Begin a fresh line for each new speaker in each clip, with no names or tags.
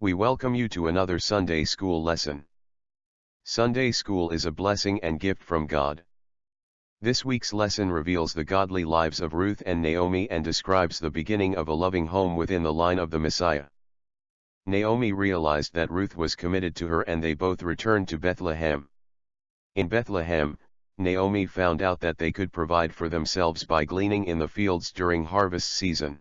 We welcome you to another Sunday School lesson. Sunday School is a blessing and gift from God. This week's lesson reveals the godly lives of Ruth and Naomi and describes the beginning of a loving home within the line of the Messiah. Naomi realized that Ruth was committed to her and they both returned to Bethlehem. In Bethlehem, Naomi found out that they could provide for themselves by gleaning in the fields during harvest season.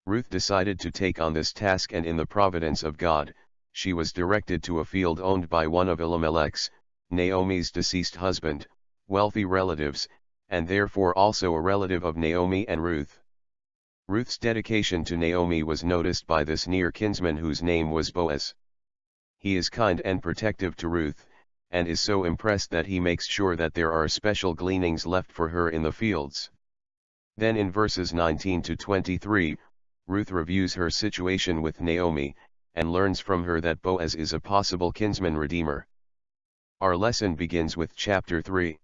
Ruth decided to take on this task, and in the providence of God, she was directed to a field owned by one of Elimelech's, Naomi's deceased husband, wealthy relatives, and therefore also a relative of Naomi and Ruth. Ruth's dedication to Naomi was noticed by this near kinsman whose name was Boaz. He is kind and protective to Ruth, and is so impressed that he makes sure that there are special gleanings left for her in the fields. Then in verses 19 to 23, Ruth reviews her situation with Naomi, and learns from her that Boaz is a possible kinsman redeemer. Our lesson begins with chapter 3.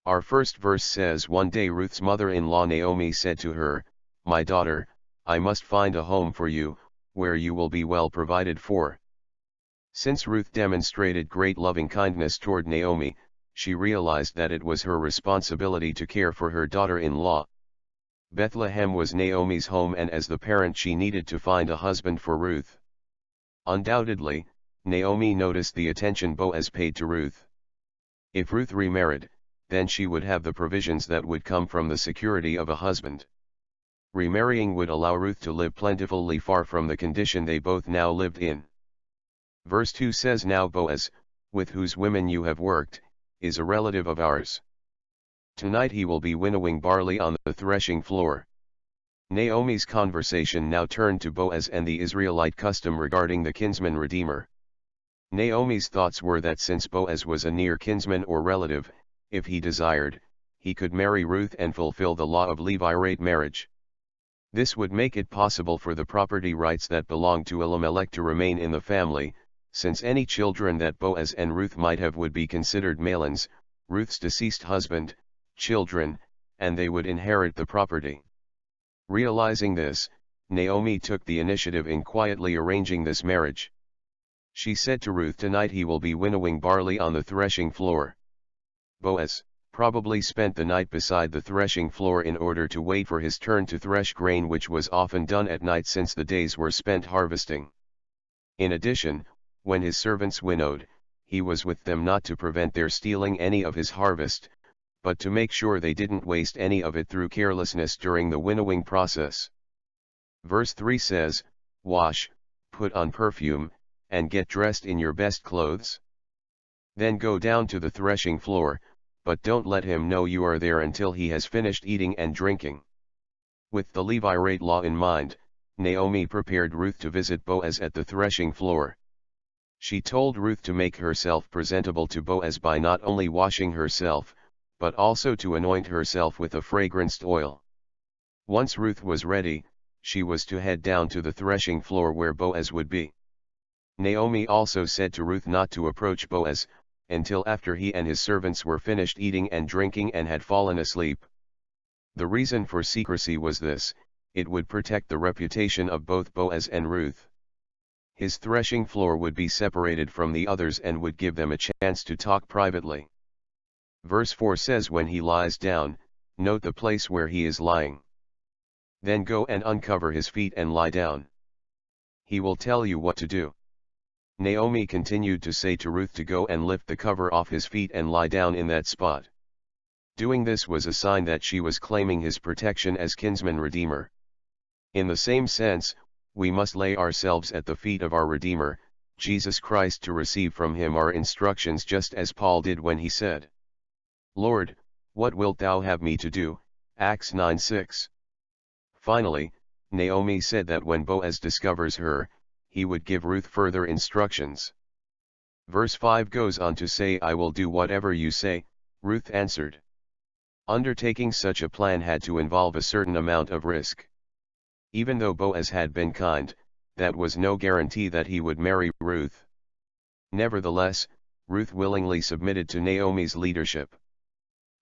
Our first verse says, "One day Ruth's mother-in-law Naomi said to her, 'My daughter, I must find a home for you, where you will be well provided for.'" Since Ruth demonstrated great loving kindness toward Naomi, she realized that it was her responsibility to care for her daughter-in-law. Bethlehem was Naomi's home, and as the parent she needed to find a husband for Ruth. Undoubtedly, Naomi noticed the attention Boaz paid to Ruth. If Ruth remarried, then she would have the provisions that would come from the security of a husband. Remarrying would allow Ruth to live plentifully far from the condition they both now lived in. Verse 2 says, "Now Boaz, with whose women you have worked, is a relative of ours. Tonight he will be winnowing barley on the threshing floor." Naomi's conversation now turned to Boaz and the Israelite custom regarding the kinsman redeemer. Naomi's thoughts were that since Boaz was a near kinsman or relative, if he desired, he could marry Ruth and fulfill the law of levirate marriage. This would make it possible for the property rights that belonged to Elimelech to remain in the family, since any children that Boaz and Ruth might have would be considered Mahlon's, Ruth's deceased husband, children, and they would inherit the property. Realizing this, Naomi took the initiative in quietly arranging this marriage. She said to Ruth, "Tonight he will be winnowing barley on the threshing floor." Boaz probably spent the night beside the threshing floor in order to wait for his turn to thresh grain, which was often done at night since the days were spent harvesting. In addition, when his servants winnowed, he was with them not to prevent their stealing any of his harvest, but to make sure they didn't waste any of it through carelessness during the winnowing process. Verse 3 says, "Wash, put on perfume, and get dressed in your best clothes. Then go down to the threshing floor, but don't let him know you are there until he has finished eating and drinking." With the levirate law in mind, Naomi prepared Ruth to visit Boaz at the threshing floor. She told Ruth to make herself presentable to Boaz by not only washing herself, but also to anoint herself with a fragranced oil. Once Ruth was ready, she was to head down to the threshing floor where Boaz would be. Naomi also said to Ruth not to approach Boaz until after he and his servants were finished eating and drinking and had fallen asleep. The reason for secrecy was this: it would protect the reputation of both Boaz and Ruth. His threshing floor would be separated from the others and would give them a chance to talk privately. Verse 4 says, "When he lies down, note the place where he is lying. Then go and uncover his feet and lie down. He will tell you what to do." Naomi continued to say to Ruth to go and lift the cover off his feet and lie down in that spot. Doing this was a sign that she was claiming his protection as kinsman redeemer. In the same sense, we must lay ourselves at the feet of our Redeemer, Jesus Christ, to receive from him our instructions, just as Paul did when he said, "Lord, what wilt thou have me to do?" Acts 9:6. Finally, Naomi said that when Boaz discovers her, he would give Ruth further instructions. Verse 5 goes on to say, "I will do whatever you say," Ruth answered. Undertaking such a plan had to involve a certain amount of risk. Even though Boaz had been kind, that was no guarantee that he would marry Ruth. Nevertheless, Ruth willingly submitted to Naomi's leadership.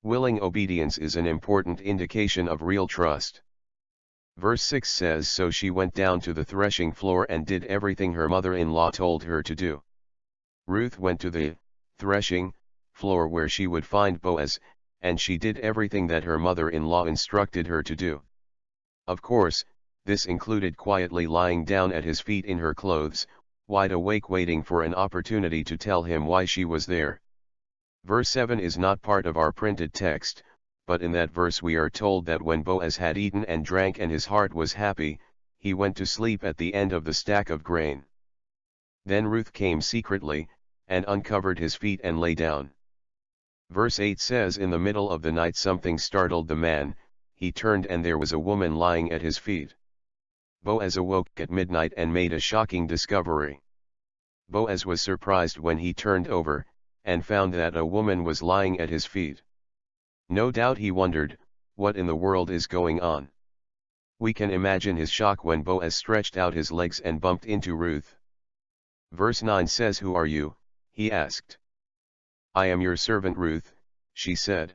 Willing obedience is an important indication of real trust. Verse 6 says, so she went down to the threshing floor and did everything her mother-in-law told her to do. Ruth went to the threshing floor where she would find Boaz, and she did everything that her mother-in-law instructed her to do. Of course, this included quietly lying down at his feet in her clothes, wide awake waiting for an opportunity to tell him why she was there. Verse 7 is not part of our printed text, but in that verse we are told that when Boaz had eaten and drank and his heart was happy, he went to sleep at the end of the stack of grain. Then Ruth came secretly, and uncovered his feet and lay down. Verse 8 says, in the middle of the night something startled the man, he turned and there was a woman lying at his feet. Boaz awoke at midnight and made a shocking discovery. Boaz was surprised when he turned over, and found that a woman was lying at his feet. No doubt he wondered, what in the world is going on? We can imagine his shock when Boaz stretched out his legs and bumped into Ruth. Verse 9 says, who are you? He asked. I am your servant Ruth, she said.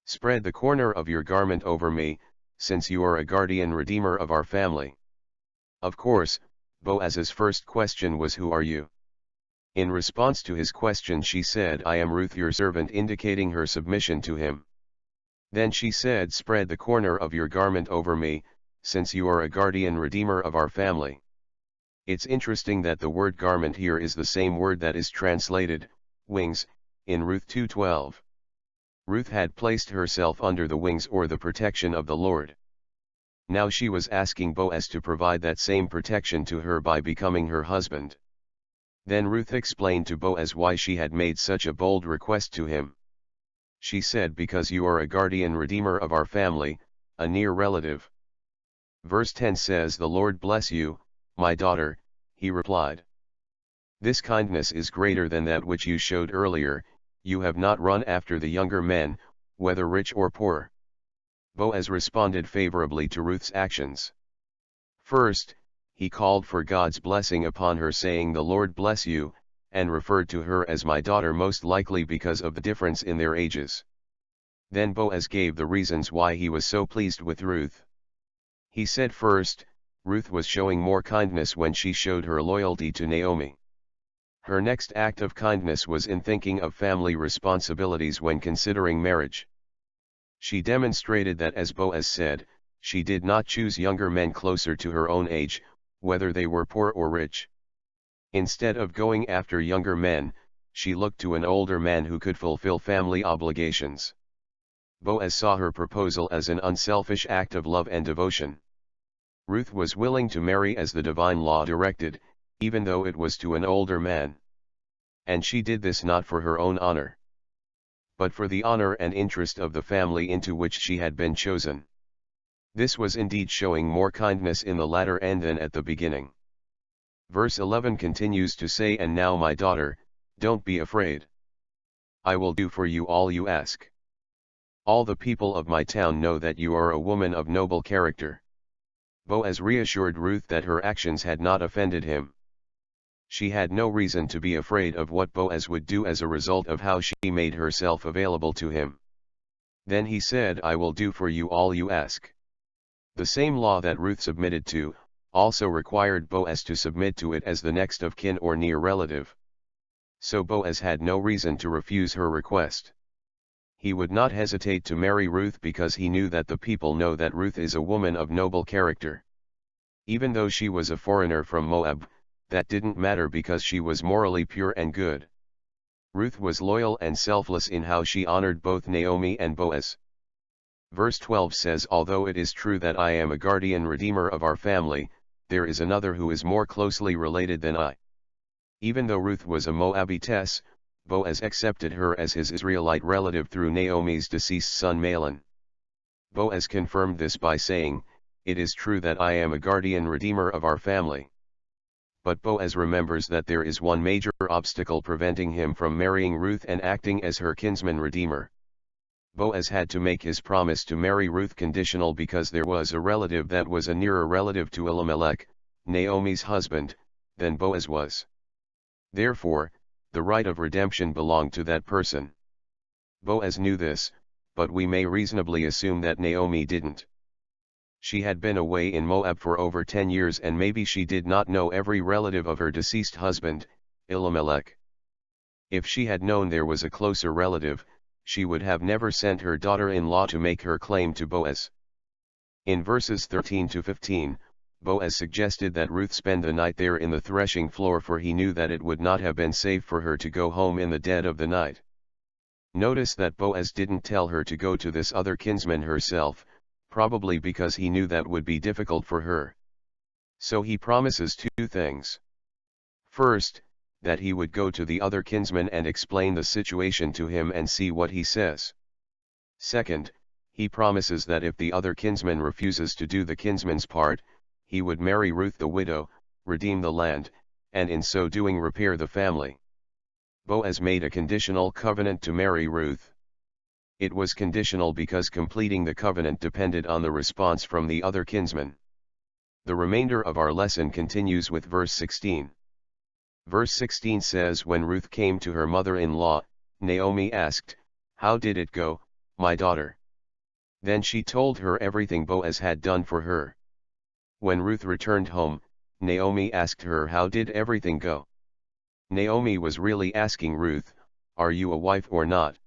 Spread the corner of your garment over me, since you are a guardian redeemer of our family. Of course, Boaz's first question was, who are you? In response to his question she said, I am Ruth your servant, indicating her submission to him. Then she said, spread the corner of your garment over me, since you are a guardian redeemer of our family. It's interesting that the word garment here is the same word that is translated, wings, in Ruth 2:12. Ruth had placed herself under the wings or the protection of the Lord. Now she was asking Boaz to provide that same protection to her by becoming her husband. Then Ruth explained to Boaz why she had made such a bold request to him. She said, because you are a guardian redeemer of our family, a near relative. Verse 10 says, the Lord bless you, my daughter, he replied. This kindness is greater than that which you showed earlier, you have not run after the younger men, whether rich or poor. Boaz responded favorably to Ruth's actions. First, he called for God's blessing upon her, saying, the Lord bless you, and referred to her as my daughter, most likely because of the difference in their ages. Then Boaz gave the reasons why he was so pleased with Ruth. He said, first, Ruth was showing more kindness when she showed her loyalty to Naomi. Her next act of kindness was in thinking of family responsibilities when considering marriage. She demonstrated that, as Boaz said, she did not choose younger men closer to her own age, whether they were poor or rich. Instead of going after younger men, she looked to an older man who could fulfill family obligations. Boaz saw her proposal as an unselfish act of love and devotion. Ruth was willing to marry as the divine law directed, even though it was to an older man. And she did this not for her own honor, but for the honor and interest of the family into which she had been chosen. This was indeed showing more kindness in the latter end than at the beginning. Verse 11 continues to say, and now my daughter, don't be afraid. I will do for you all you ask. All the people of my town know that you are a woman of noble character. Boaz reassured Ruth that her actions had not offended him. She had no reason to be afraid of what Boaz would do as a result of how she made herself available to him. Then he said, I will do for you all you ask. The same law that Ruth submitted to, also required Boaz to submit to it as the next of kin or near relative. So Boaz had no reason to refuse her request. He would not hesitate to marry Ruth because he knew that the people know that Ruth is a woman of noble character. Even though she was a foreigner from Moab, that didn't matter because she was morally pure and good. Ruth was loyal and selfless in how she honored both Naomi and Boaz. Verse 12 says, although it is true that I am a guardian redeemer of our family, there is another who is more closely related than I. Even though Ruth was a Moabitess, Boaz accepted her as his Israelite relative through Naomi's deceased son Mahlon. Boaz confirmed this by saying, it is true that I am a guardian redeemer of our family. But Boaz remembers that there is one major obstacle preventing him from marrying Ruth and acting as her kinsman redeemer. Boaz had to make his promise to marry Ruth conditional because there was a relative that was a nearer relative to Elimelech, Naomi's husband, than Boaz was. Therefore, the right of redemption belonged to that person. Boaz knew this, but we may reasonably assume that Naomi didn't. She had been away in Moab for over 10 years, and maybe she did not know every relative of her deceased husband, Elimelech. If she had known there was a closer relative, she would have never sent her daughter-in-law to make her claim to Boaz. In verses 13 to 15, Boaz suggested that Ruth spend the night there in the threshing floor, for he knew that it would not have been safe for her to go home in the dead of the night. Notice that Boaz didn't tell her to go to this other kinsman herself, probably because he knew that would be difficult for her. So he promises two things. First, that he would go to the other kinsman and explain the situation to him and see what he says. Second, he promises that if the other kinsman refuses to do the kinsman's part, he would marry Ruth the widow, redeem the land, and in so doing repair the family. Boaz made a conditional covenant to marry Ruth. It was conditional because completing the covenant depended on the response from the other kinsman. The remainder of our lesson continues with verse 16. Verse 16 says, "When Ruth came to her mother-in-law, Naomi asked, 'How did it go, my daughter?' Then she told her everything Boaz had done for her. When Ruth returned home, Naomi asked her, 'How did everything go?' Naomi was really asking Ruth, 'Are you a wife or not?'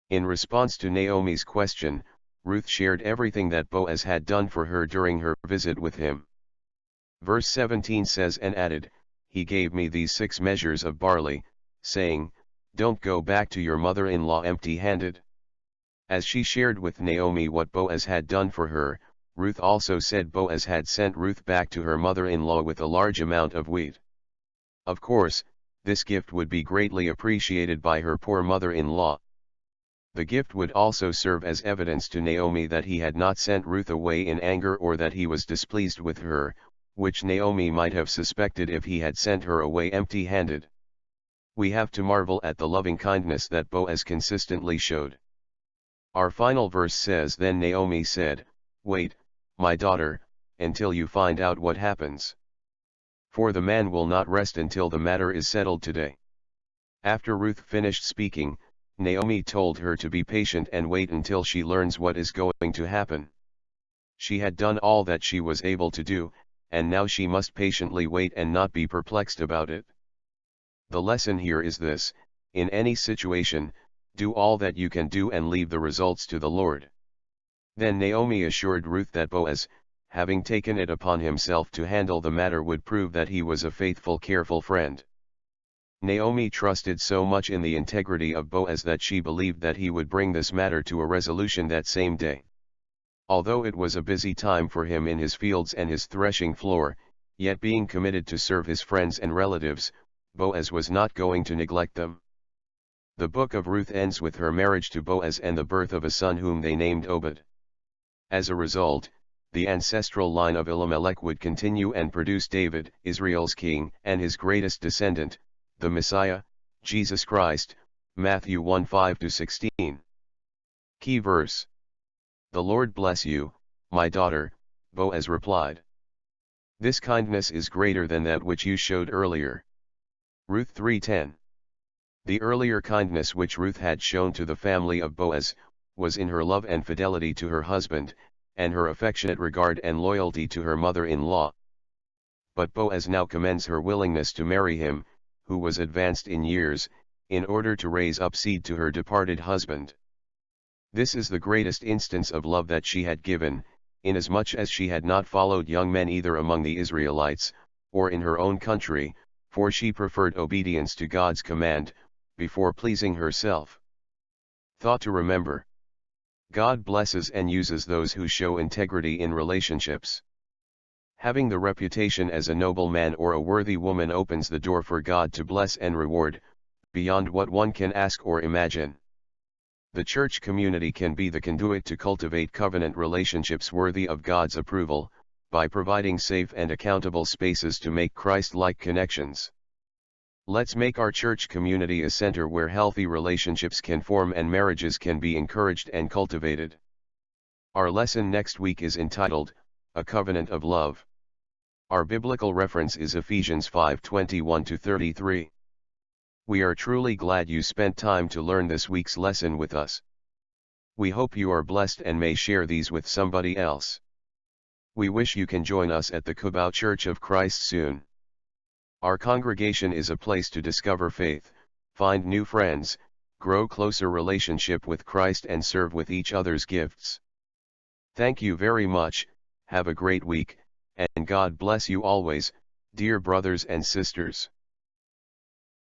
In response to Naomi's question, Ruth shared everything that Boaz had done for her during her visit with him. Verse 17 says, "And added, 'He gave me these 6 measures of barley, saying, Don't go back to your mother-in-law empty-handed.'" As she shared with Naomi what Boaz had done for her, Ruth also said Boaz had sent Ruth back to her mother-in-law with a large amount of wheat. Of course, this gift would be greatly appreciated by her poor mother-in-law. The gift would also serve as evidence to Naomi that he had not sent Ruth away in anger or that he was displeased with her, which Naomi might have suspected if he had sent her away empty-handed. We have to marvel at the loving kindness that Boaz consistently showed. Our final verse says, "Then Naomi said, 'Wait, my daughter, until you find out what happens. For the man will not rest until the matter is settled today.'" After Ruth finished speaking, Naomi told her to be patient and wait until she learns what is going to happen. She had done all that she was able to do, and now she must patiently wait and not be perplexed about it. The lesson here is this: in any situation, do all that you can do and leave the results to the Lord. Then Naomi assured Ruth that Boaz, having taken it upon himself to handle the matter, would prove that he was a faithful, careful friend. Naomi trusted so much in the integrity of Boaz that she believed that he would bring this matter to a resolution that same day. Although it was a busy time for him in his fields and his threshing floor, yet being committed to serve his friends and relatives, Boaz was not going to neglect them. The book of Ruth ends with her marriage to Boaz and the birth of a son whom they named Obed. As a result, the ancestral line of Elimelech would continue and produce David, Israel's king, and his greatest descendant, the Messiah, Jesus Christ, Matthew 1:5-16. Key verse. "The Lord bless you, my daughter," Boaz replied. "This kindness is greater than that which you showed earlier." Ruth 3:10. The earlier kindness which Ruth had shown to the family of Boaz, was in her love and fidelity to her husband, and her affectionate regard and loyalty to her mother-in-law. But Boaz now commends her willingness to marry him, who was advanced in years, in order to raise up seed to her departed husband. This is the greatest instance of love that she had given, inasmuch as she had not followed young men either among the Israelites, or in her own country, for she preferred obedience to God's command, before pleasing herself. Thought to remember: God blesses and uses those who show integrity in relationships. Having the reputation as a noble man or a worthy woman opens the door for God to bless and reward, beyond what one can ask or imagine. The church community can be the conduit to cultivate covenant relationships worthy of God's approval, by providing safe and accountable spaces to make Christ-like connections. Let's make our church community a center where healthy relationships can form and marriages can be encouraged and cultivated. Our lesson next week is entitled, "A Covenant of Love." Our biblical reference is Ephesians 5:21-33. We are truly glad you spent time to learn this week's lesson with us. We hope you are blessed and may share these with somebody else. We wish you can join us at the Cubao Church of Christ soon. Our congregation is a place to discover faith, find new friends, grow closer relationship with Christ and serve with each other's gifts. Thank you very much, have a great week, and God bless you always, dear brothers and sisters.